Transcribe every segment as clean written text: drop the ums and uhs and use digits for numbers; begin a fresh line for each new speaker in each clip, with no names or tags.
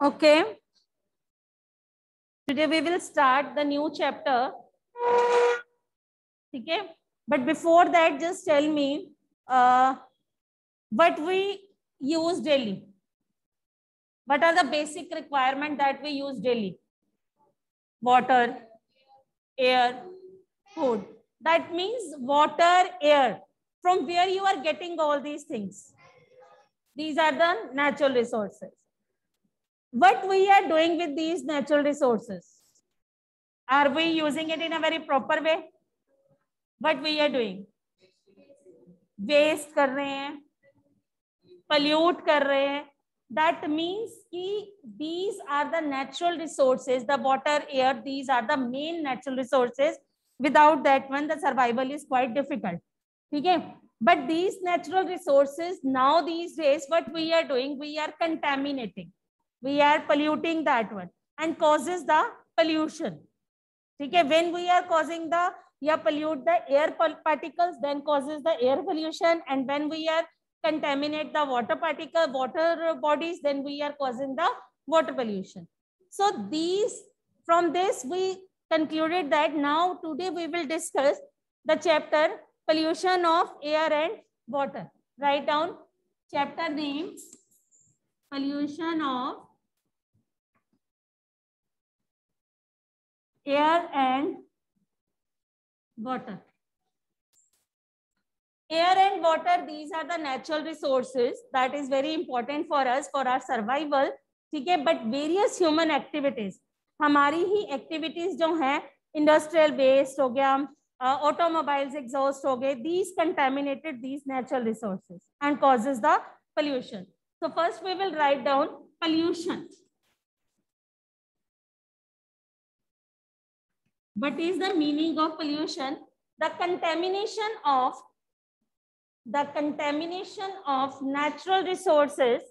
Okay. Today we will start the new chapter. Okay. But before that, just tell me what we use daily. What are the basic requirements that we use daily? Water, air, food. That means water, air. From where you are getting all these things? These are the natural resources. What we are doing with these natural resources? Are we using it in a very proper way? What we are doing? Waste कर रहे हैं, pollute कर रहे हैं. That means कि these are the natural resources, the water, air, these are the main natural resources. Without that one, the survival is quite difficult. ठीक है? But these natural resources, now these days, what we are doing, we are contaminating. We are polluting that one and causes the pollution. ठीक है? When we are causing the pollute the air particles, then causes the air pollution, and when we are contaminate the water bodies, then we are causing the water pollution. So from this we concluded that now today we will discuss the chapter pollution of air and water. Write down chapter name, pollution of air and water. Air and water, these are the natural resources that is very important for us, for our survival. ठीक है? But various human activities, हमारी ही activities जो हैं, industrial waste हो गया, automobiles exhaust हो गए, these contaminated these natural resources and causes the pollution. So first we will write down pollution. What is the meaning of pollution? The contamination of natural resources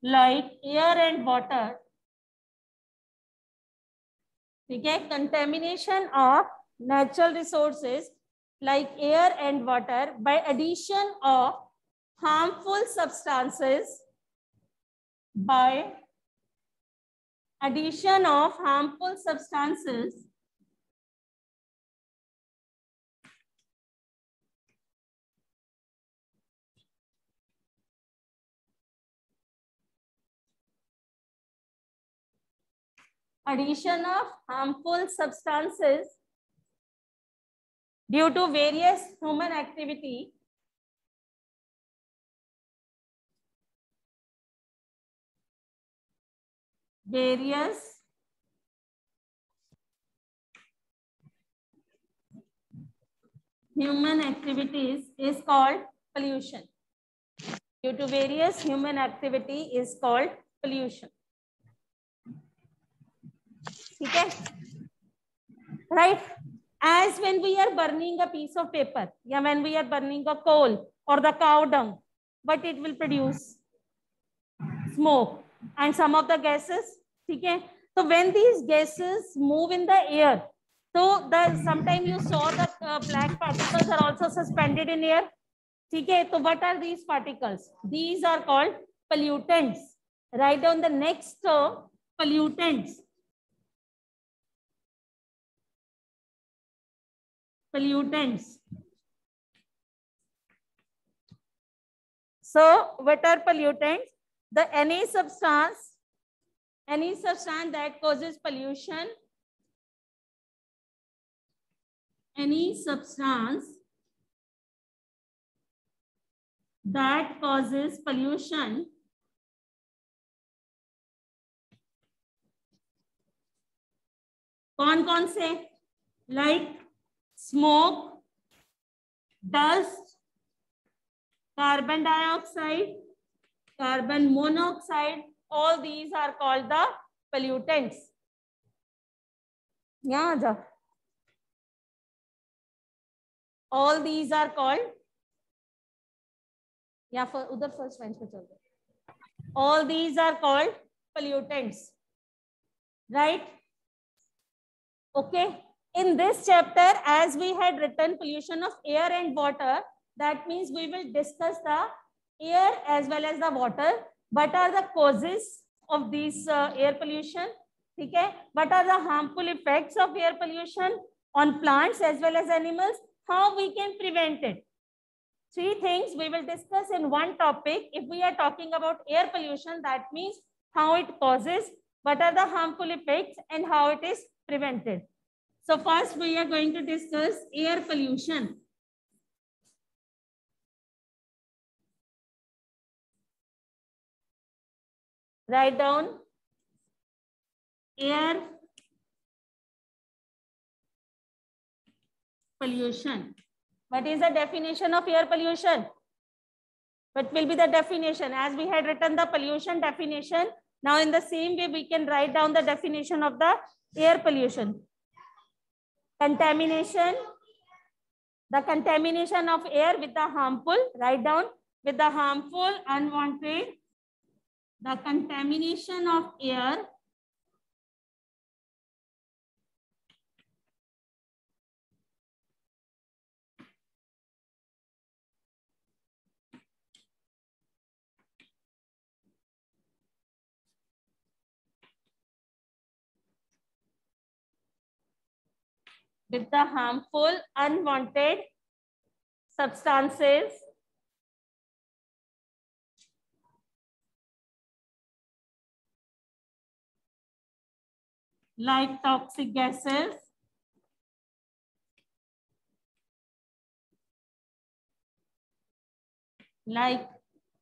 like air and water. Okay, contamination of natural resources like air and water by addition of harmful substances, due to various human activity is called pollution. Due to various human activity is called pollution. Okay, right? As when we are burning a piece of paper, yeah, when we are burning a coal or the cow dung, what it will produce? Smoke and some of the gases. Okay, so when these gases move in the air, so sometimes you saw the black particles are also suspended in air. Okay, so what are these particles? These are called pollutants. Write down the next term, pollutants. So what are pollutants? Any substance that causes pollution, any substance that causes pollution कौन से? Like smoke, dust, carbon dioxide, carbon monoxide, all these are called the pollutants. Yeah, all these are called या उधर first bench पे चल रहे. All these are called pollutants, right? Okay. In this chapter, as we had written pollution of air and water, that means we will discuss the air as well as the water. What are the causes of these air pollution? Okay. What are the harmful effects of air pollution on plants as well as animals? How we can prevent it? Three things we will discuss in one topic. If we are talking about air pollution, that means how it causes, what are the harmful effects, and how it is prevented. So first we are going to discuss air pollution. Write down air pollution. What is the definition of air pollution? What will be the definition? As we had written the pollution definition, now in the same way we can write down the definition of the air pollution. Contamination, the contamination of air with the harmful, write down, with the harmful, unwanted, the contamination of air with the harmful, unwanted substances like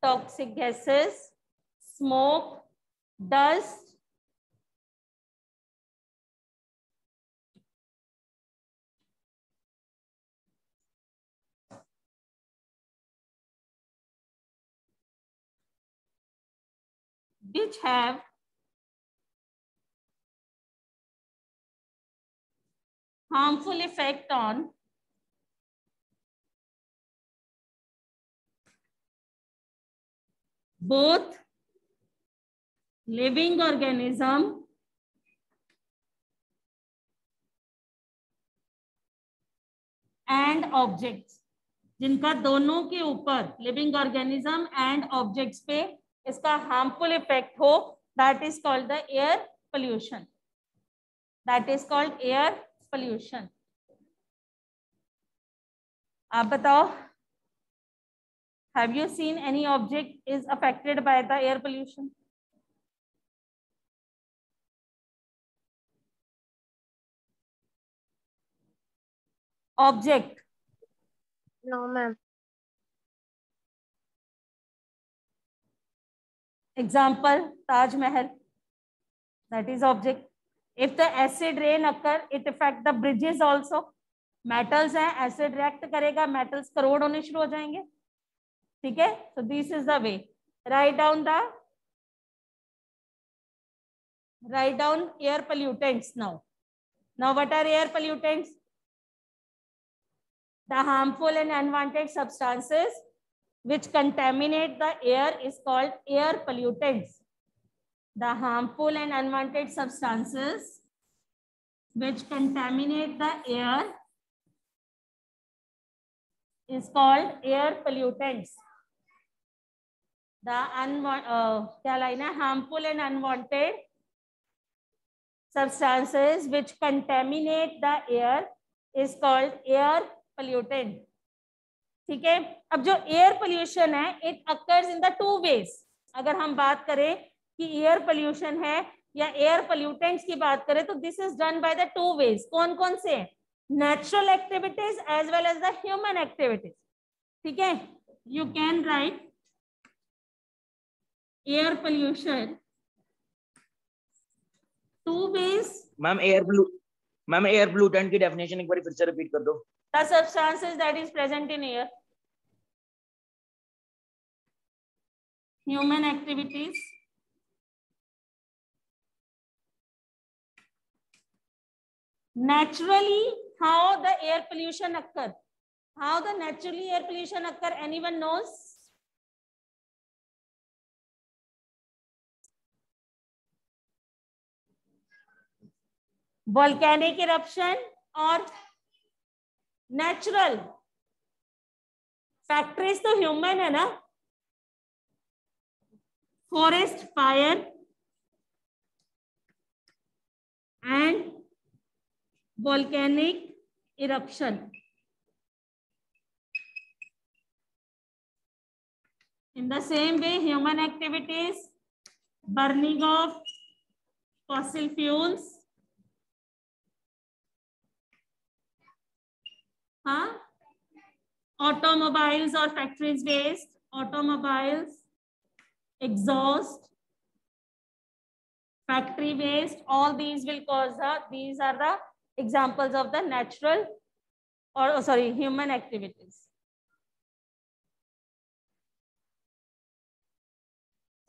toxic gases, smoke, dust, which have harmful effect on both living organism and objects, जिनका दोनों के ऊपर living organism and objects पे इसका harmful effect हो, that is called the air pollution. That is called air pollution. आप बताओ, have you seen any object is affected by the air pollution? Object?
No, ma'am.
Example, Taj Mahal. That is object. If the acid rain occur, it affect the bridges also. Metals हैं, acid react करेगा, metals corrode होने शुरू हो जाएंगे. ठीक है? So this is the way. Write down air pollutants now. Now what are air pollutants? The harmful and unwanted substances which contaminate the air is called air pollutants. The harmful and unwanted substances which contaminate the air is called air pollutants. The क्या line है? Harmful and unwanted substances which contaminate the air is called air pollutant. ठीक है? अब जो air pollution है, it occurs in the two ways. अगर हम बात करें कि एयर पोल्यूशन है या एयर पोल्यूटेंट्स की बात करें, तो this is done by the two ways. कौन कौन से? Natural activities as well as the human activities. ठीक है? You can write air pollution two ways.
Ma'am air pollutant की डेफिनेशन एक बार फिर से रिपीट कर दो.
The substances that is present in air. Human activities. Naturally, how the air pollution occur? How the naturally air pollution occur? Anyone knows? Volcanic eruption और natural. Factories तो human है ना, forest fire and volcanic eruption. In the same way, human activities, burning of fossil fuels, automobiles or factories waste, automobiles, exhaust, factory waste, all these will cause these are the examples of the natural or human activities.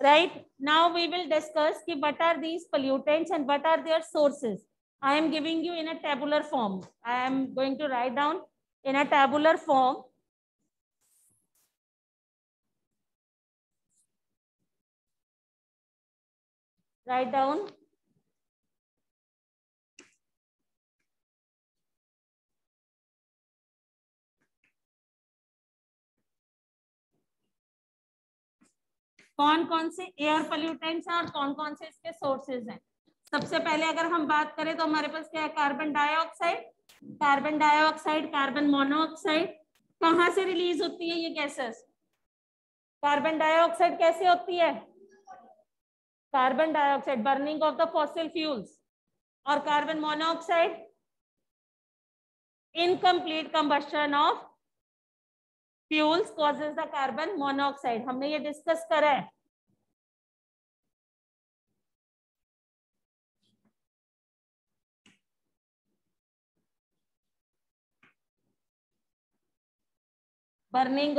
Right, now we will discuss ki what are these pollutants and what are their sources. I am giving you in a tabular form. I am going to write down in a tabular form. Write down. कौन कौन से air pollutants हैं और कौन कौन से इसके sources हैं। सबसे पहले अगर हम बात करें तो हमारे पास क्या है, carbon dioxide, carbon dioxide, carbon monoxide. कहाँ से रिलीज होती है ये गैसेस? कार्बन डाइऑक्साइड कैसे होती है? Carbon dioxide burning of the fossil fuels, और carbon monoxide incomplete combustion of fuels causes the carbon monoxide. हमने ये डिस्कस करा है। Burning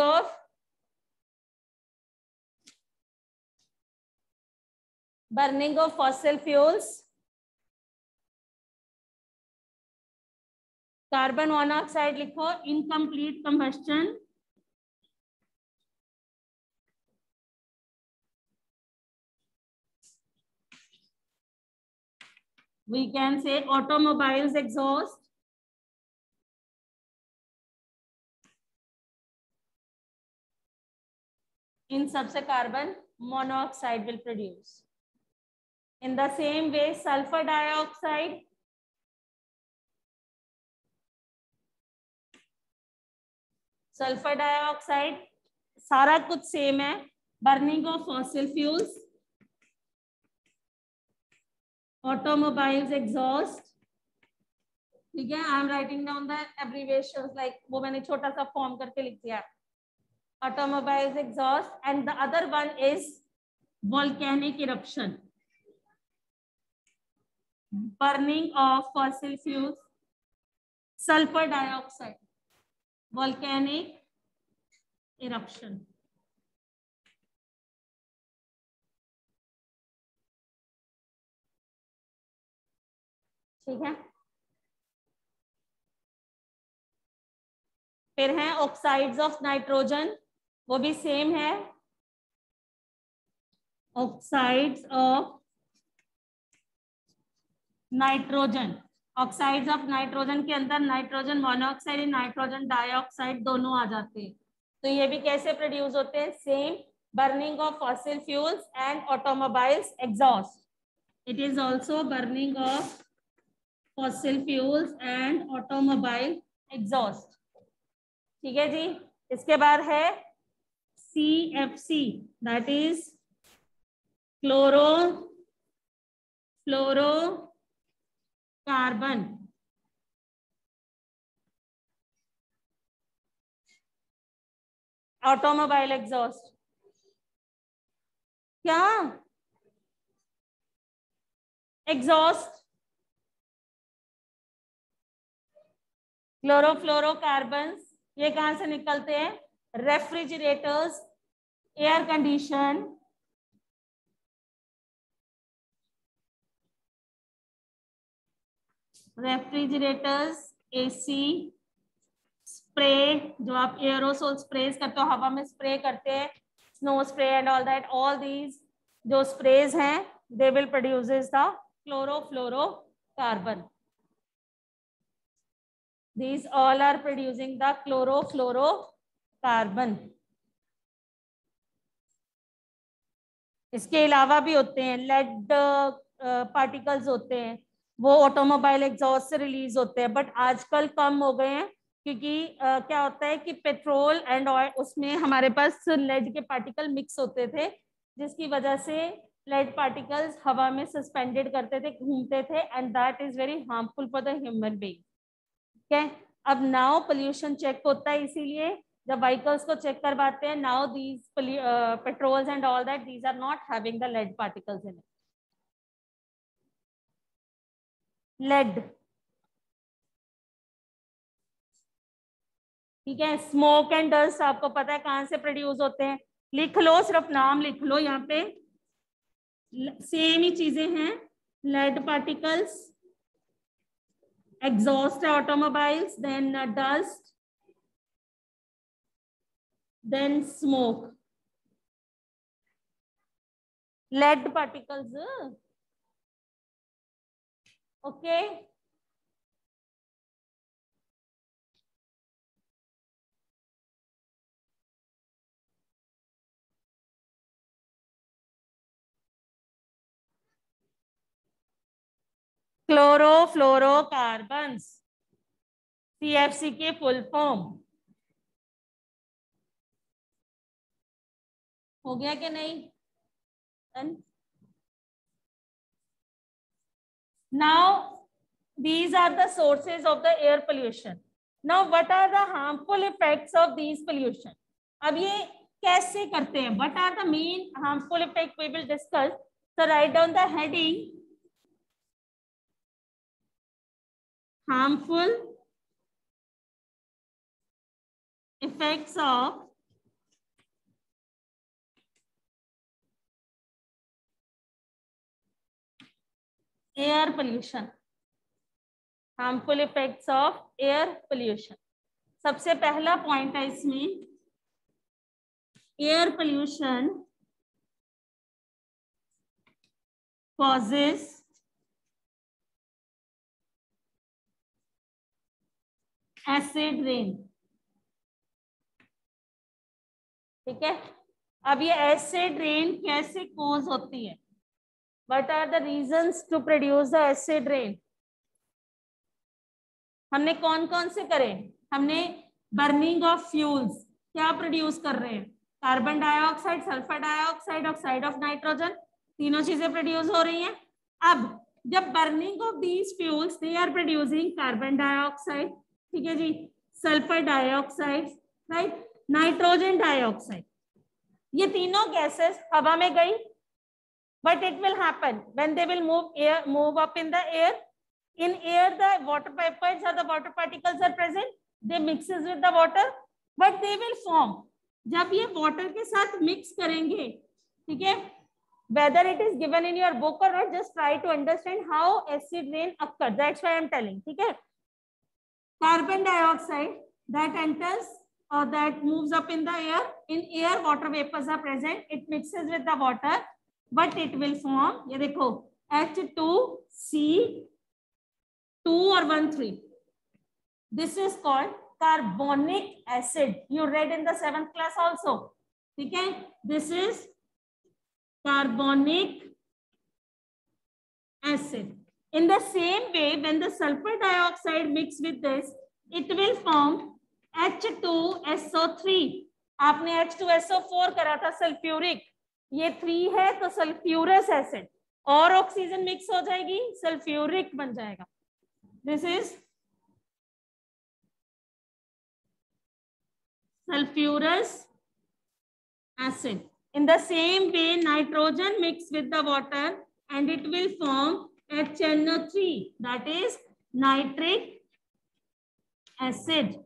of fossil fuels, carbon monoxide लिखो, incomplete combustion we can say automobiles exhaust, in सबसे carbon monoxide will produce. In the same way sulfur dioxide, सारा कुछ same है, burning of fossil fuels, automobiles exhaust, ठीक है। I am writing down the abbreviations, like वो मैंने छोटा सा फॉर्म करके लिख दिया। automobiles exhaust, and the other one is volcanic eruption, burning of fossil fuels, sulfur dioxide, volcanic eruption। ठीक है। फिर है ऑक्साइड्स ऑफ नाइट्रोजन, वो भी सेम है। Oxides of nitrogen, oxides of nitrogen के अंदर नाइट्रोजन मोनोऑक्साइड और नाइट्रोजन डाइऑक्साइड दोनों आ जाते हैं। तो ये भी कैसे प्रोड्यूस होते हैं? Same, burning of fossil fuels and automobiles exhaust. It is also burning of fossil fuels and automobile exhaust. ठीक है जी। इसके बाद है CFC, that is chlorofluorocarbon. Automobile exhaust क्या? एग्जॉस्ट क्लोरोफ्लोरोकार्बन्स ये कहां से निकलते हैं? Refrigerators, air condition, refrigerators, AC, spray, जो आप एयरोसोल स्प्रेज करते हो, हवा में स्प्रे करते हैं, snow spray and all that, all these जो स्प्रेज हैं they will produces the chlorofluorocarbon. These all are producing the chlorofluorocarbon. इसके अलावा भी होते हैं लेड पार्टिकल्स होते हैं, वो ऑटोमोबाइल एग्जॉस्ट से रिलीज होते हैं, बट आजकल कम हो गए हैं क्योंकि क्या होता है कि पेट्रोल एंड ऑयल उसमें हमारे पास लेड के पार्टिकल मिक्स होते थे, जिसकी वजह से लेड पार्टिकल्स हवा में सस्पेंडेड करते थे, घूमते थे, and that is very harmful for the human being. ठीक है, अब नाउ पोल्यूशन चेक होता है, इसीलिए जब व्हीकल्स को चेक करवाते हैं, now these petrols and all that these are not having the lead particles in it. Lead, ठीक है. स्मोक एंड डस्ट आपको पता है कहां से प्रोड्यूस होते हैं, लिख लो, सिर्फ नाम लिख लो, यहाँ पे सेम ही चीजें हैं. Lead particles, exhaust automobiles, then dust, then smoke. Lead particles, okay. Chlorofluorocarbons, CFC के फुल फॉर्म. हो गया कि नहीं? Now these are the sources of the air pollution. Now what are the harmful effects of these pollution? अब ये कैसे करते हैं? What are the main harmful effects we will discuss? So write down the heading, harmful effects of air pollution. Harmful effects of air pollution. सबसे पहला point है इसमें, air pollution causes acid rain. ठीक है, अब ये एसिड रेन कैसे cause होती है? What are the reasons to produce the acid rain? हमने कौन कौन से करे? हमने बर्निंग ऑफ फ्यूल्स, क्या प्रोड्यूस कर रहे हैं? Carbon dioxide, sulphur dioxide, oxide of nitrogen, तीनों चीजें प्रोड्यूस हो रही हैं. अब जब burning of these fuels, they are producing carbon dioxide, ठीक है जी, sulphur dioxide, right, nitrogen dioxide. ये तीनों गैसेस हवा में गई, but it will happen when they will move up in the air. In air, the water vapors or the water particles are present. They mixes with the water, but they will form. जब ये water के साथ mix करेंगे, ठीक है, whether it is given in your book or not, just try to understand how acid rain occurs. That's why I am telling. ठीक है, carbon dioxide that enters or that moves up in the air. In air, water vapors are present. It mixes with the water, but it will form. ये देखो H2C 2 or 1 3. This is called carbonic acid. You read in the 7th class also. Okay, this is carbonic acid. In the same way, when the sulfur dioxide mix with this, it will form H2SO3. आपने H2SO4 करा था sulphuric, ये 3 है तो sulphurous acid, और oxygen mix हो जाएगी, sulphuric बन जाएगा. This is sulfurous acid. In the same way, nitrogen mixed with the water and it will form HNO3, that is nitric acid.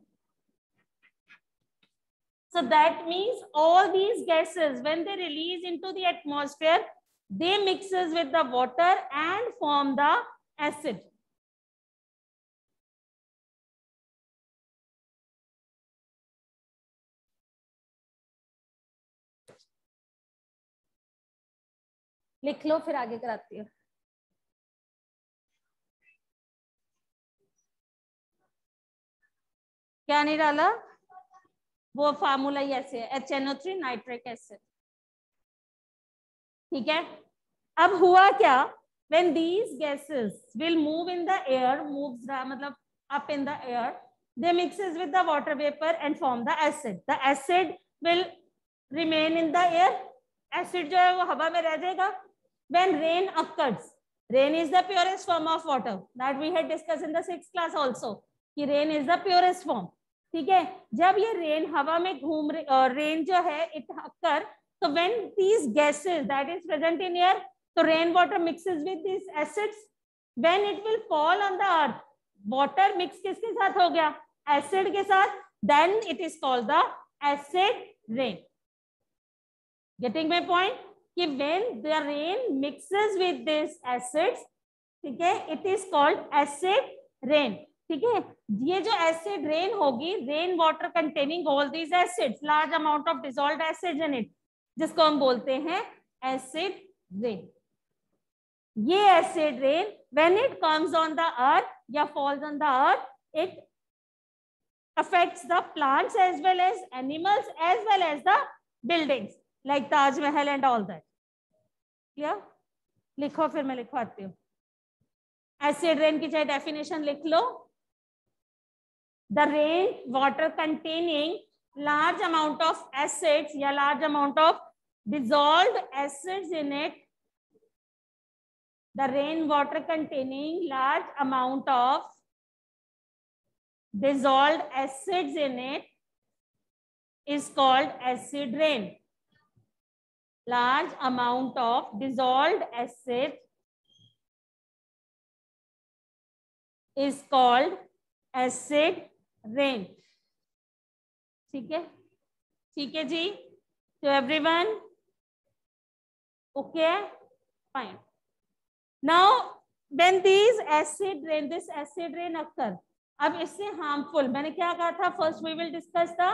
So that means all these gases, when they release into the atmosphere, they mixes with the water and form the acid. लिख लो, फिर आगे कराती हूँ. क्या नहीं डाला, वो formula ही ऐसे है, HNO3 नाइट्रिक एसिड। ठीक है, अब हुआ क्या, when these gases will move in the air, moves मतलब up in the air, they mixes with the water vapor and form the acid. The acid will remain in the air. Acid जो है वो हवा में रह जाएगा. When rain occurs, rain is the purest form of water that we had discussed in the 6th class also, कि rain is the purest form. ठीक है, जब ये रेन हवा में घूम रेन जो है it occur, so when these gases that is present in air, so rain water mixes with these acids, when it will fall on the earth, water mix किसके साथ हो गया, acid के साथ, then it is called the acid rain. Getting my point? कि when the rain mixes with these acids, ठीक है, it is called acid rain. ठीक है, ये जो एसिड रेन होगी, rain water containing all these acids, large amount of dissolved acids in it, जिसको हम बोलते हैं एसिड रेन. ये acid rain when it comes on the earth या falls on the earth, it affects the plants as well as animals as well as the buildings like Taj Mahal and all that. Clear? लिखो, फिर मैं लिखवाती हूँ. Acid rain की चाहे definition लिख लो. The rain water containing large amount of acids या large amount of dissolved acids in it. The rain water containing large amount of dissolved acids in it is called acid rain. Large amount of dissolved acid is called acid rain. ठीक है, ठीक है जी. तो everyone okay, fine. Now when this acid rain, this acid rain occur, अब इससे harmful, मैंने क्या कहा था, first we will discuss the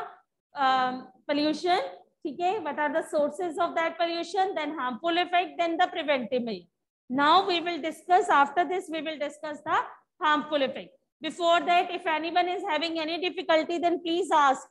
pollution. ठीक है, what are the sources of that pollution, then harmful effect, then the preventive measure. Now we will discuss, after this we will discuss the harmful effect. Before that, if anyone is having any difficulty, then please ask.